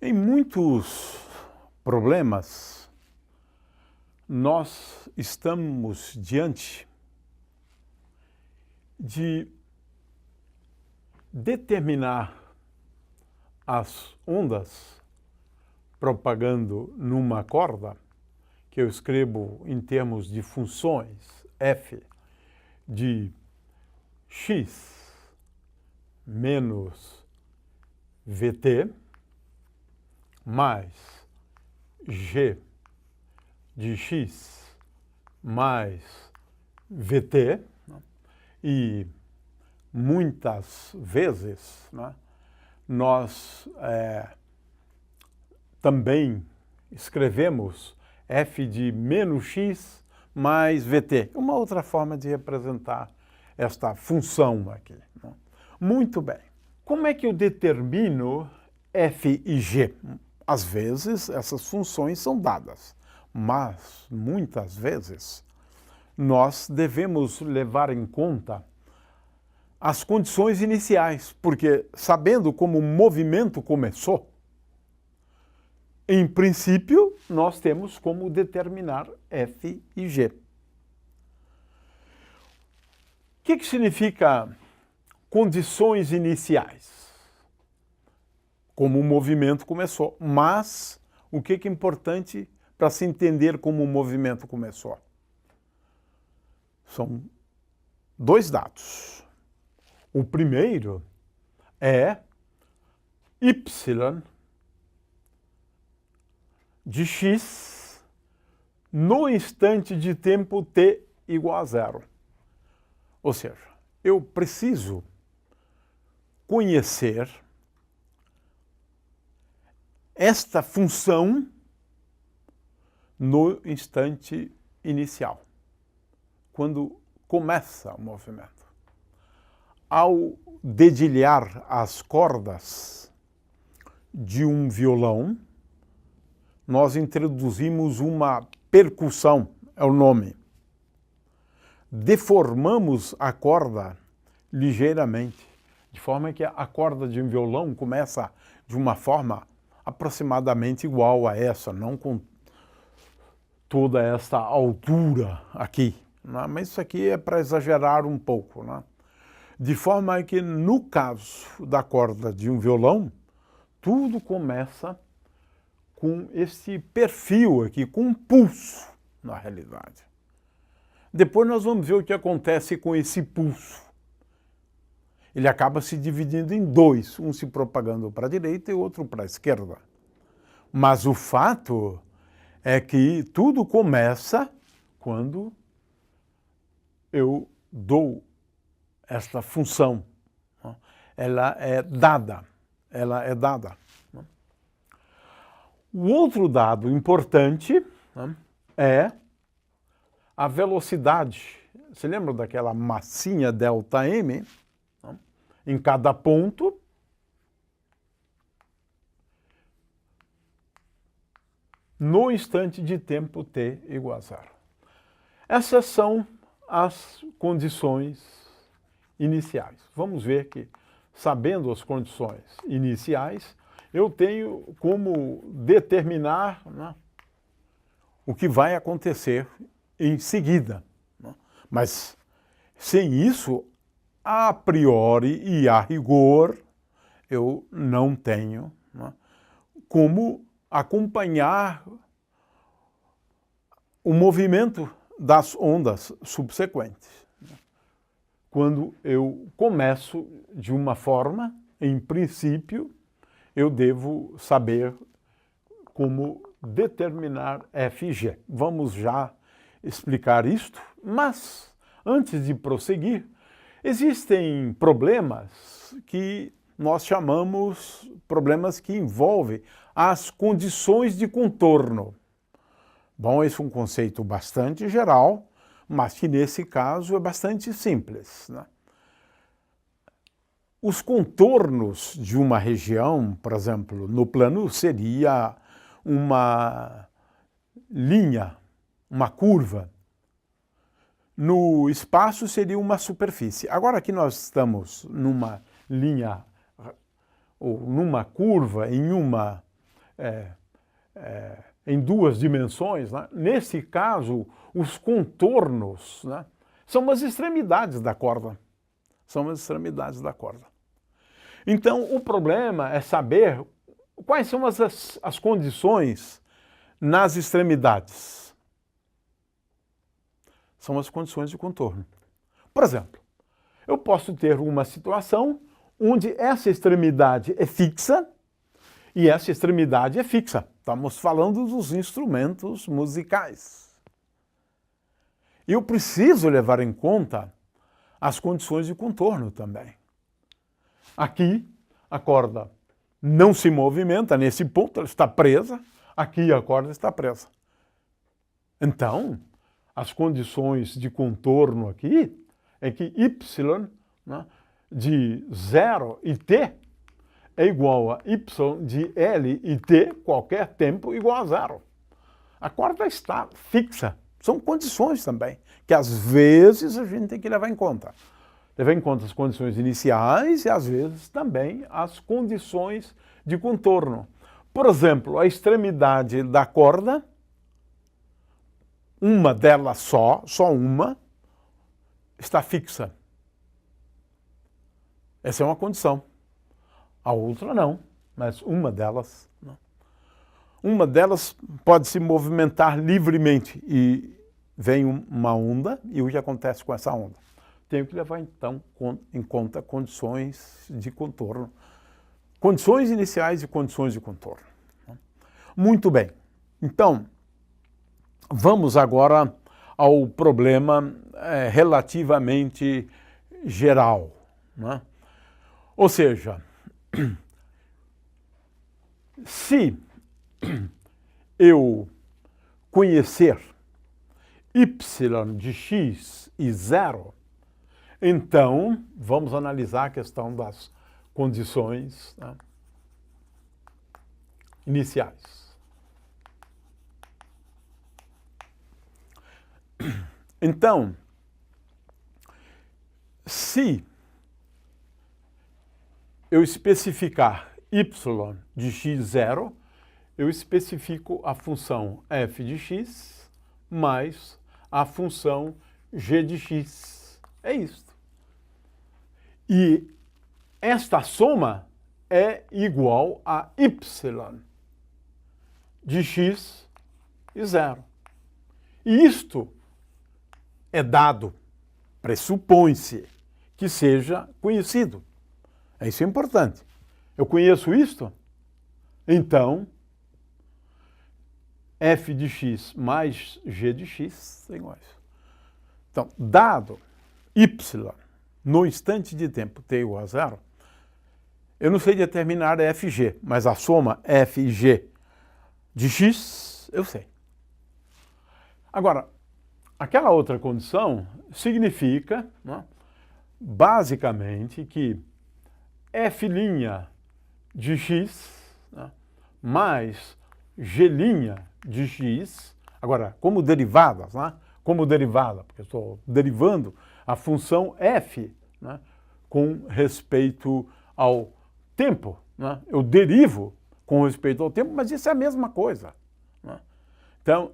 Em muitos problemas, nós estamos diante de determinar as ondas propagando numa corda, que eu escrevo em termos de funções, f de x menos vt, mais g de x mais vt, e muitas vezes, né, nós também escrevemos f de menos x mais vt, uma outra forma de representar esta função aqui, né? Muito bem. Como é que eu determino f e g? Às vezes, essas funções são dadas, mas, muitas vezes, nós devemos levar em conta as condições iniciais, porque, sabendo como o movimento começou, em princípio, nós temos como determinar f e g. O que significa condições iniciais? Como o movimento começou. Mas o que é importante para se entender como o movimento começou? São dois dados. O primeiro é y de x no instante de tempo t igual a zero. Ou seja, eu preciso conhecer esta função no instante inicial, quando começa o movimento. Ao dedilhar as cordas de um violão, nós introduzimos uma percussão, é o nome. Deformamos a corda ligeiramente, de forma que a corda de um violão começa de uma forma aproximadamente igual a essa, não com toda essa altura aqui, né? Mas isso aqui é para exagerar um pouco, né? De forma que, no caso da corda de um violão, tudo começa com esse perfil aqui, com um pulso, na realidade. Depois nós vamos ver o que acontece com esse pulso. Ele acaba se dividindo em dois, um se propagando para a direita e outro para a esquerda. Mas o fato é que tudo começa quando eu dou esta função. Ela é dada. O outro dado importante é a velocidade. Você lembra daquela massinha ΔM? Em cada ponto, no instante de tempo t igual a zero. Essas são as condições iniciais. Vamos ver que, sabendo as condições iniciais, eu tenho como determinar, né, o que vai acontecer em seguida, né? Mas, sem isso, a priori e a rigor, eu não tenho, né, como acompanhar o movimento das ondas subsequentes. Quando eu começo de uma forma, em princípio, eu devo saber como determinar f e g. Vamos já explicar isto, mas antes de prosseguir, existem problemas que nós chamamos problemas que envolvem as condições de contorno. Bom, esse é um conceito bastante geral, mas que nesse caso é bastante simples, né? Os contornos de uma região, por exemplo, no plano, seria uma linha, uma curva. no espaço seria uma superfície. Agora aqui nós estamos numa linha, ou numa curva, em duas dimensões, né? Nesse caso, os contornos, né, são as extremidades da corda. São as extremidades da corda. Então, o problema é saber quais são as condições nas extremidades. São as condições de contorno. Por exemplo, eu posso ter uma situação onde essa extremidade é fixa e essa extremidade é fixa. Estamos falando dos instrumentos musicais. Eu preciso levar em conta as condições de contorno também. Aqui, a corda não se movimenta, nesse ponto ela está presa, aqui a corda está presa. Então, as condições de contorno aqui é que y, né, de 0 e t é igual a y de L e t, qualquer tempo, igual a 0. A corda está fixa. São condições também, que às vezes a gente tem que levar em conta. Levar em conta as condições iniciais e às vezes também as condições de contorno. Por exemplo, a extremidade da corda, uma delas só uma, está fixa. Essa é uma condição. A outra não, mas uma delas não. Uma delas pode se movimentar livremente e vem uma onda, e o que acontece com essa onda? Tenho que levar, então, em conta condições de contorno. Condições iniciais e condições de contorno. Muito bem. Então, vamos agora ao problema relativamente geral, né? Ou seja, se eu conhecer y de x e 0, então vamos analisar a questão das condições, né, iniciais. Então, se eu especificar y de x0, eu especifico a função f de x mais a função g de x. É isto. E esta soma é igual a y de x e 0. E isto é dado, pressupõe-se que seja conhecido. Isso é importante. Eu conheço isto, então f de x mais g de x é igual a isso. Então, dado y no instante de tempo t igual a 0, eu não sei determinar fg, mas a soma f e g de x eu sei. Agora, aquela outra condição significa, né, basicamente que f' de x, né, mais g' de x, agora, como derivadas, né, porque eu estou derivando a função f, né, com respeito ao tempo, né, eu derivo com respeito ao tempo, mas isso é a mesma coisa, né? Então,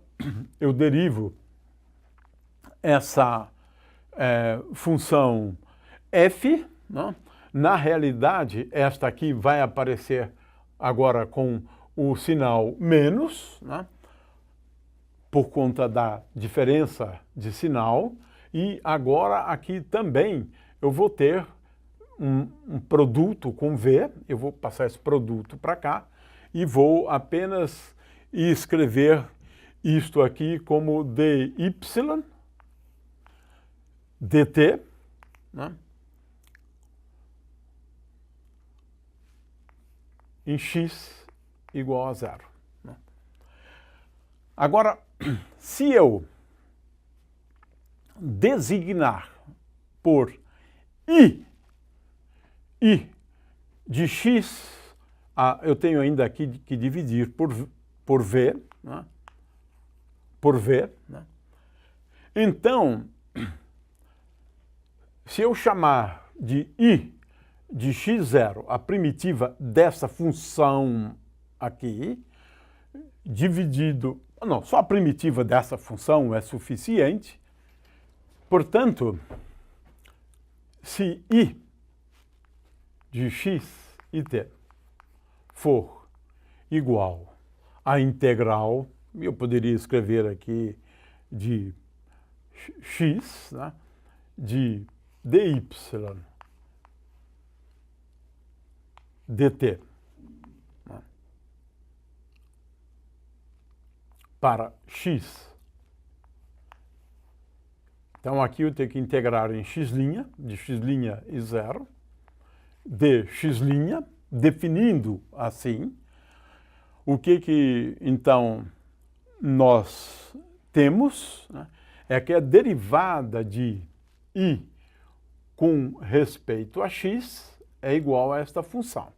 eu derivo essa função f, né? Na realidade, esta aqui vai aparecer agora com o sinal menos, né? Por conta da diferença de sinal, e agora aqui também eu vou ter um produto com V, eu vou passar esse produto para cá e vou apenas escrever isto aqui como dy dt, né, em x igual a 0. Né? Agora, se eu designar por i de x, eu tenho ainda aqui que dividir por v, né? Por v, né? Então, Se eu chamar de I de x0 a primitiva dessa função aqui, dividido... Não, só a primitiva dessa função é suficiente. Portanto, se I de x e t for igual à integral, eu poderia escrever aqui de x, né, de dy dt, né, para x. Então aqui eu tenho que integrar em x', de x' e 0, de x', definindo assim o que então nós temos, né, é que a derivada de I com respeito a x é igual a esta função.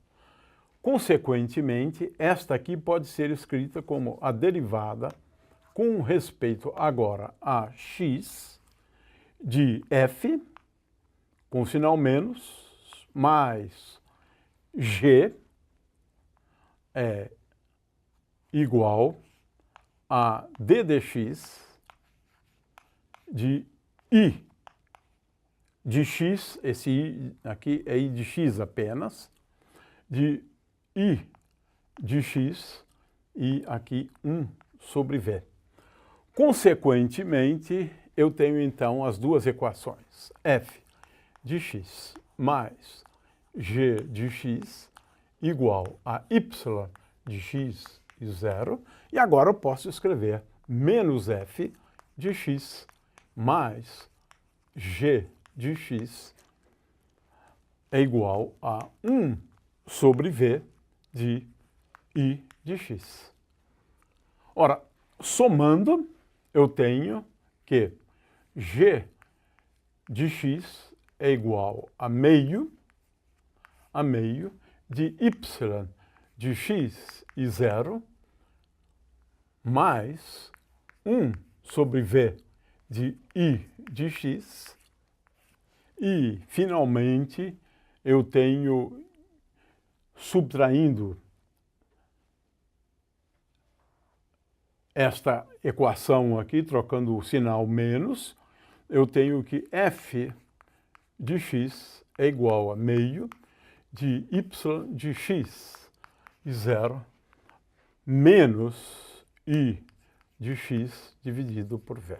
Consequentemente, esta aqui pode ser escrita como a derivada com respeito agora a x de f, com sinal menos, mais g é igual a d dx de I de x, esse I aqui é I de x apenas, de I de x e aqui 1 sobre v. Consequentemente, eu tenho então as duas equações, f de x mais g de x igual a y de x e 0, e agora eu posso escrever menos f de x mais g de x é igual a 1 sobre v de I de x. Ora, somando, eu tenho que g de x é igual a meio de y de x e 0 mais 1 sobre v de I de x. E, finalmente, eu tenho, subtraindo esta equação aqui, trocando o sinal menos, eu tenho que f de x é igual a meio de y de x e 0 menos I de x dividido por v.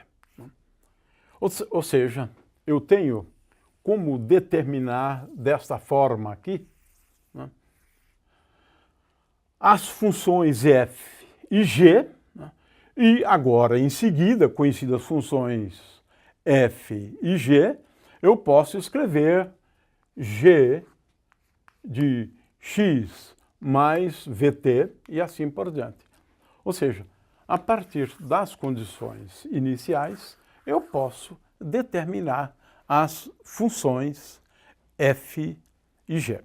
Ou seja, eu tenho como determinar desta forma aqui, né, as funções f e g, né, e agora, em seguida, conhecidas as funções f e g, eu posso escrever g de x mais vt e assim por diante. Ou seja, a partir das condições iniciais, eu posso determinar as funções f e g.